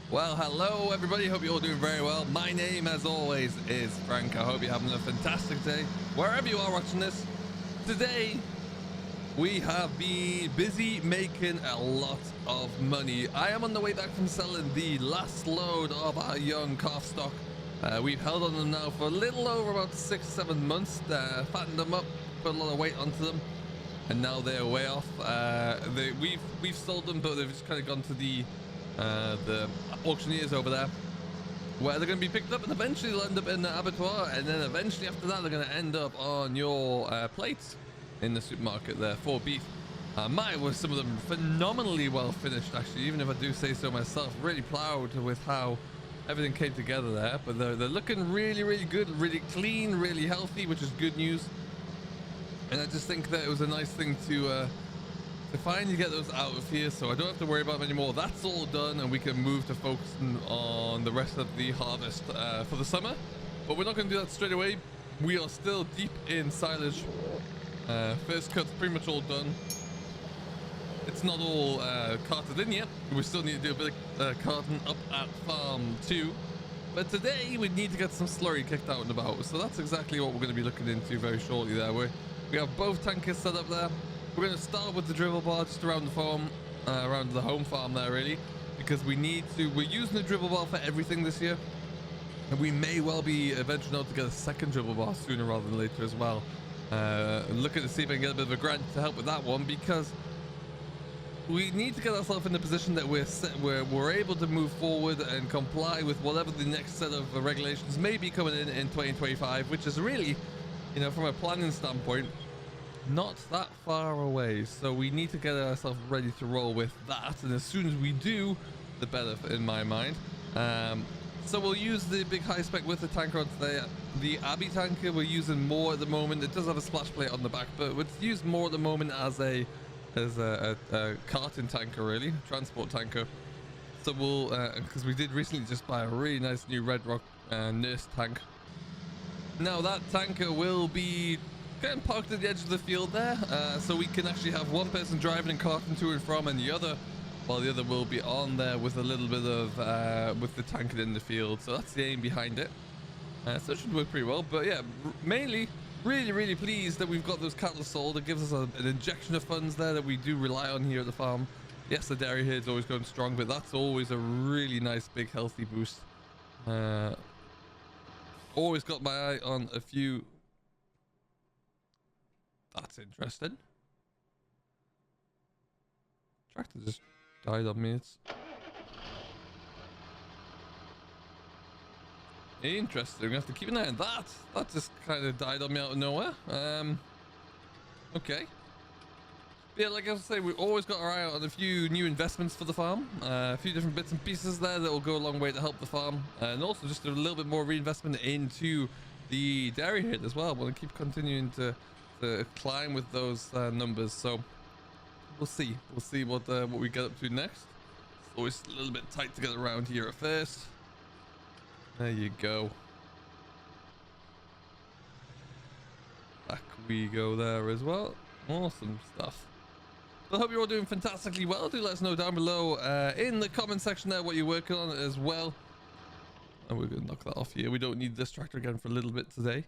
Well, hello everybody, hope you're all doing very well. My name, as always, is Frank. I hope you're having a fantastic day, wherever you are watching this. Today, we have been busy making a lot of money. I am on the way back from selling the last load of our young calf stock. We've held on them now for a little over about 6-7 months, fattened them up, put a lot of weight onto them, and now they're way off. We've sold them, but they've just kind of gone to the auctioneers over there, where they're going to be picked up, and eventually they'll end up in the abattoir, and then eventually after that they're going to end up on your plates in the supermarket there for beef. Mine was some of them phenomenally well finished, actually, even if I do say so myself. Really proud with how everything came together there, but they're looking really good, really clean, really healthy, which is good news. And I just think that it was a nice thing to finally get those out of here, so I don't have to worry about them anymore. That's all done, and we can move to focusing on the rest of the harvest for the summer. But we're not going to do that straight away. We are still deep in silage. First cut's pretty much all done. It's not all carted in yet. We still need to do a bit of carting up at farm 2. But today we need to get some slurry kicked out and about, so that's exactly what we're going to be looking into very shortly there. We have both tankers set up there. We're going to start with the dribble bar just around the farm, around the home farm there, really, because we're using the dribble bar for everything this year, and we may well be venturing out to get a second dribble bar sooner rather than later as well. Looking to see if I can get a bit of a grant to help with that one, because we need to get ourselves in the position that we're able to move forward and comply with whatever the next set of regulations may be coming in 2025, which is really, you know, from a planning standpoint, not that far away. So we need to get ourselves ready to roll with that, and as soon as we do, the better in my mind. So we'll use the big high spec with the tanker on today. The Abbey tanker we're using more at the moment. It does have a splash plate on the back, but it's used more at the moment as a carting tanker, really, transport tanker. So we'll because we did recently just buy a really nice new Red Rock nurse tank. Now that tanker will be getting parked at the edge of the field there, so we can actually have one person driving and carting to and from, and the other will be on there with a little bit of with the tanker in the field. So that's the aim behind it. So it should work pretty well. But yeah, mainly really pleased that we've got those cattle sold. It gives us an injection of funds there that we do rely on here at the farm. Yes, the dairy herd's always going strong, but that's always a really nice big healthy boost. Always got my eye on a few. That's interesting. Tractor just died on me. It's interesting. I'm gonna have to keep an eye on that. That just kind of died on me out of nowhere. Okay. But yeah, like I was saying, we've always got our eye out on a few new investments for the farm. A few different bits and pieces there that will go a long way to help the farm, and also just a little bit more reinvestment into the dairy herd as well. We'll keep continuing to climb with those numbers, so we'll see what we get up to next. It's always a little bit tight to get around here at first. There you go. Back we go there as well. Awesome stuff. I hope you're all doing fantastically well. Do let us know down below in the comment section there what you're working on as well. And we're gonna knock that off here. We don't need this tractor again for a little bit today,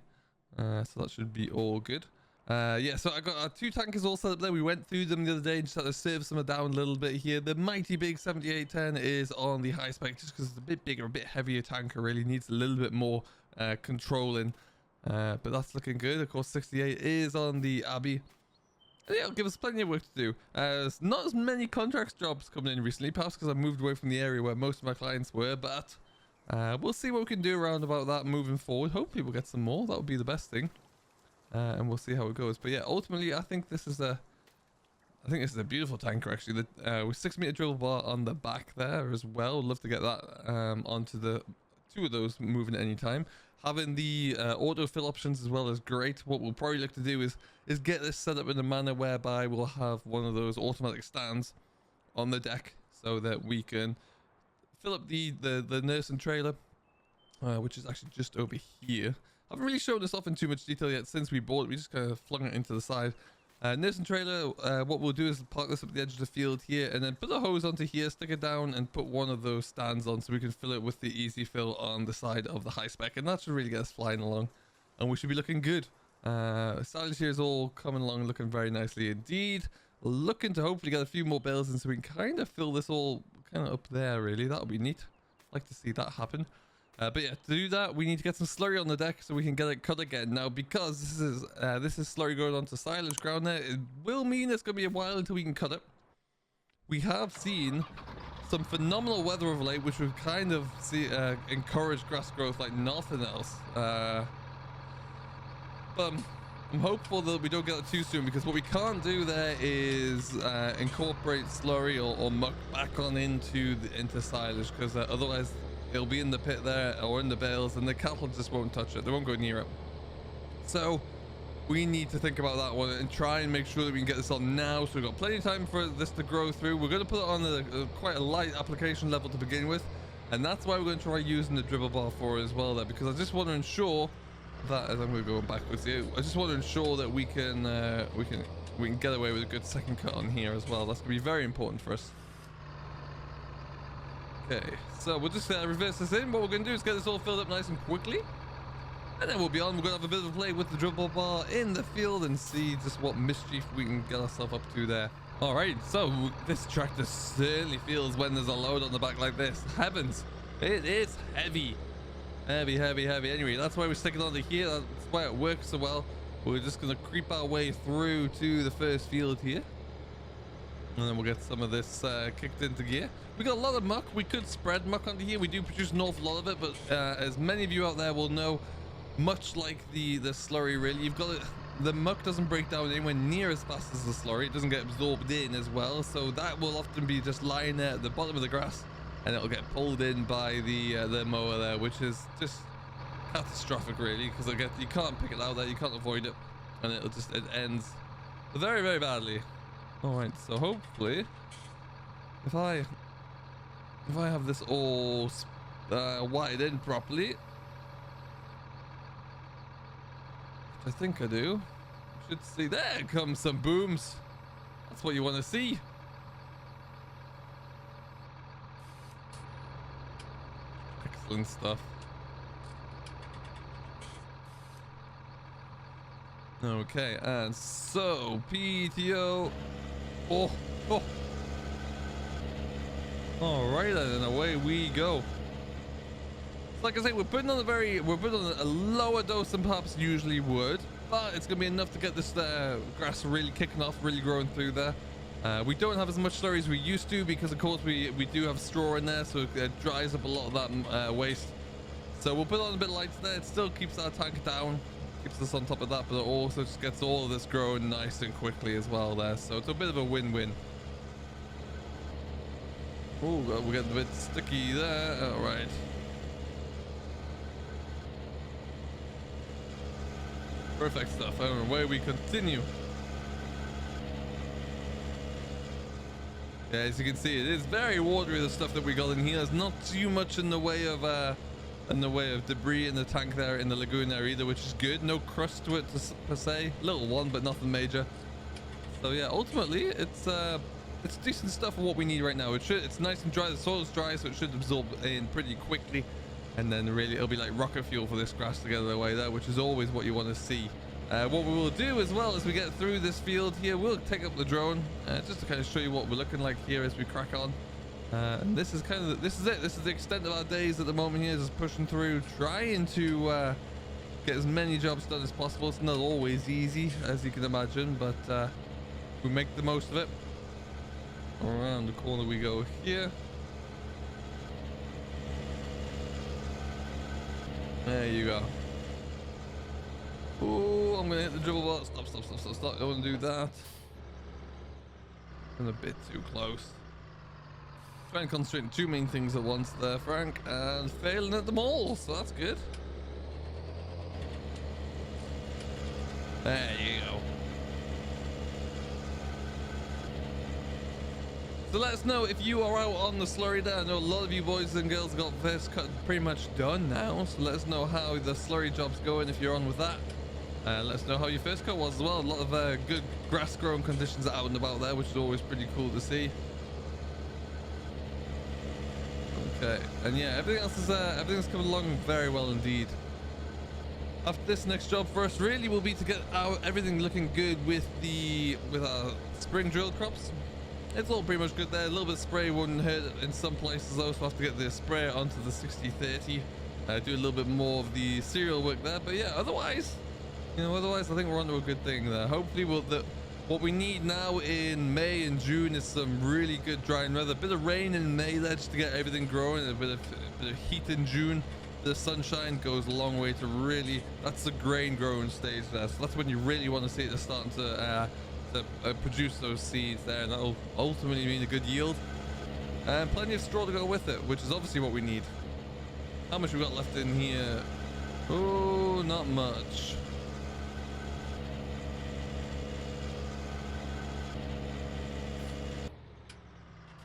so that should be all good. Yeah, so I got our two tankers all set up there. We went through them the other day and just had to service them down a little bit here. The mighty big 7810 is on the high spec just because it's a bit bigger, a bit heavier tanker. Really needs a little bit more controlling, but that's looking good. Of course, 68 is on the Abbey. And yeah, it'll give us plenty of work to do. There's not as many contracts jobs coming in recently, perhaps because I moved away from the area where most of my clients were, but we'll see what we can do around about that moving forward. Hopefully we'll get some more. That would be the best thing. And we'll see how it goes. But yeah, ultimately I think this is a beautiful tanker actually. With 6-meter drill bar on the back there as well. Love to get that onto the two of those moving at any time. Having the autofill options as well is great. What we'll probably look to do is get this set up in a manner whereby we'll have one of those automatic stands on the deck so that we can fill up the nurse and trailer, which is actually just over here. I haven't really shown this off in too much detail yet since we bought it. We just kind of flung it into the side. Nursing trailer, what we'll do is park this up the edge of the field here and then put the hose onto here, stick it down and put one of those stands on so we can fill it with the easy fill on the side of the high spec, and that should really get us flying along and we should be looking good. Silage here is all coming along looking very nicely indeed. Looking to hopefully get a few more bales in so we can kind of fill this all kind of up there really. That'll be neat. Like to see that happen. But yeah, to do that, we need to get some slurry on the deck so we can get it cut again. Now, because this is slurry going onto silage ground there, it will mean it's going to be a while until we can cut it. We have seen some phenomenal weather of late, which would kind of encourage grass growth like nothing else. But I'm hopeful that we don't get it too soon, because what we can't do there is incorporate slurry or muck back on into silage, because otherwise it'll be in the pit there or in the bales and the cattle just won't touch it. They won't go near it. So we need to think about that one and try and make sure that we can get this on now, so we've got plenty of time for this to grow through. We're going to put it on quite a light application level to begin with, and that's why we're going to try using the dribble bar for it as well there, because I just want to ensure that, as I'm going to go backwards here, I just want to ensure that we can get away with a good second cut on here as well. That's going to be very important for us. Okay, so we'll just reverse this in. What we're going to do is get this all filled up nice and quickly, and then we'll be on. We're going to have a bit of a play with the dribble bar in the field and see just what mischief we can get ourselves up to there. All right, so this tractor certainly feels when there's a load on the back like this. Heavens, it is heavy. Heavy. Anyway, that's why we're sticking onto here. That's why it works so well. We're just going to creep our way through to the first field here, and then we'll get some of this kicked into gear. We got a lot of muck. We could spread muck onto here. We do produce an awful lot of it, but as many of you out there will know, much like the slurry really, you've got it, the muck doesn't break down anywhere near as fast as the slurry. It doesn't get absorbed in as well, so that will often be just lying there at the bottom of the grass, and it'll get pulled in by the mower there, which is just catastrophic really, because you can't pick it out there, you can't avoid it, and it ends very, very badly. All right, so hopefully if I have this all wired in properly, which I think I do, you should see there comes some booms. That's what you want to see. Excellent stuff. Okay, and so PTO. Oh. All right, then away we go. Like I say, we're putting on a lower dose than perhaps usually would, but it's gonna be enough to get this grass really kicking off, really growing through there. We don't have as much slurry as we used to, because of course we do have straw in there, so it dries up a lot of that waste. So we'll put on a bit of lights there. It still keeps our tank down, keeps us on top of that, but it also just gets all of this growing nice and quickly as well there. So it's a bit of a win-win. Oh, we're getting a bit sticky there. All right. Perfect stuff. And away we continue. Yeah, as you can see, it is very watery, the stuff that we got in here. There's not too much in the way of debris in the tank there, in the lagoon there either, which is good. No crust to it per se. Little one, but nothing major. So yeah, ultimately it's decent stuff for what we need right now. It's nice and dry. The soil's dry, so it should absorb in pretty quickly, and then really it'll be like rocket fuel for this grass to get away there, which is always what you want to see. What we will do as well as we get through this field here, we'll take up the drone just to kind of show you what we're looking like here as we crack on. And this is it. This is the extent of our days at the moment here, just pushing through, trying to get as many jobs done as possible. It's not always easy, as you can imagine, but we make the most of it. Around the corner we go here. There you go. Oh, I'm gonna hit the dribble bar. Stop. I don't want to do that. I'm a bit too close. Trying to concentrate on two main things at once there, Frank, and failing at them all, so that's good. There you go. So let us know if you are out on the slurry there. I know a lot of you boys and girls got this cut pretty much done now, so let us know how the slurry job's going if you're on with that. Let us know how your first cut was as well. A lot of good grass growing conditions out and about there, which is always pretty cool to see. Okay, and yeah, everything else is everything's coming along very well indeed. After this, next job for us really will be to get everything looking good with our spring drill crops. It's all pretty much good there. A little bit of spray wouldn't hurt in some places though, so I have to get the sprayer onto the 60/30. Do a little bit more of the cereal work there, but yeah, otherwise I think we're onto a good thing there. Hopefully what we need now in May and June is some really good drying weather. A bit of rain in May there just to get everything growing, and a bit of heat in June. The sunshine goes a long way to really, that's the grain growing stage there. So that's when you really want to see it starting to produce those seeds there, and that'll ultimately mean a good yield. And plenty of straw to go with it, which is obviously what we need. How much we got left in here? Oh, not much.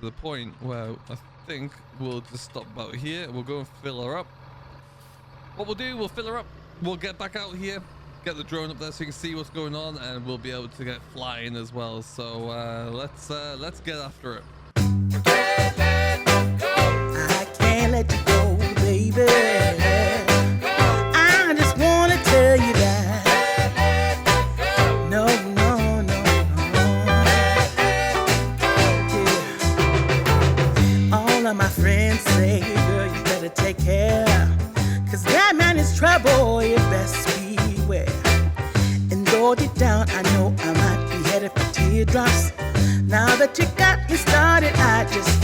To the point where I think we'll just stop about here. We'll go and fill her up. What we'll do, we'll fill her up. We'll get back out here, get the drone up there so you can see what's going on, and we'll be able to get flying as well. So let's get after it. I can't let you go, baby. I just wanna tell you that. No. Yeah. All of my friends say, girl, you better take care. 'Cause that man is trouble, you best beware. And though deep down, I know I might be headed for teardrops. Now that you got me started, I just